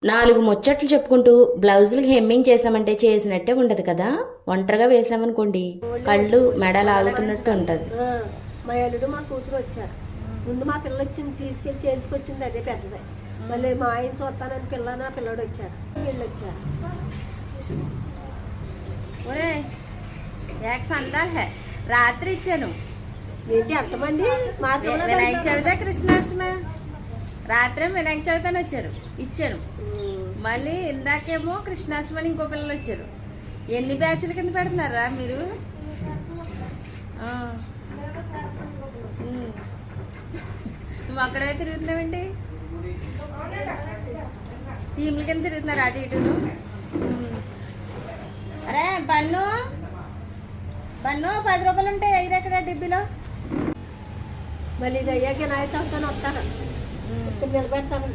4 ముచ్చట్లు చెప్పుకుంటూ బ్లౌజులకి హెమ్మింగ్ చేసామంటే చేసినట్టే ఉండదు కదా. ఒంటరిగా వేసామనుకోండి కళ్ళు మెడ లాగుతున్నట్టు ఉంటుంది. మా అల్లుడు మా కూతురు వచ్చారు. ముందు మా పిల్ల వచ్చింది, తీసుకెళ్ళి చేసుకొచ్చింది, అదే పెద్దదే. మళ్ళీ మా ఆయన చూస్తానని నా పిల్లడు వచ్చారు, వీళ్ళు వచ్చారు. రాత్రి ఇచ్చాను. ఏంటి ఎంతమంది? వినాయక చవితి కృష్ణాష్టమి రాత్రి వినాయక చవితి అని వచ్చారు, ఇచ్చాను. మళ్ళీ ఇందాకేమో కృష్ణాష్టమి అని ఇంకో పిల్లలు వచ్చారు. ఎన్ని బ్యాచ్ల కింద పెడుతున్నారా మీరు? నువ్వు అక్కడే తిరుగుతున్నావండి, టీంల కింద తిరుగుతున్నారు అటు ఇటును. అరే బన్ను 10 రూపాయలు ఉంటాయి, ఐదు ఎక్కడ డిబ్బీలో. మళ్ళీ ఇది అయ్యాక నాయ చదువుతాను వస్తాను, నిలబెడతాను.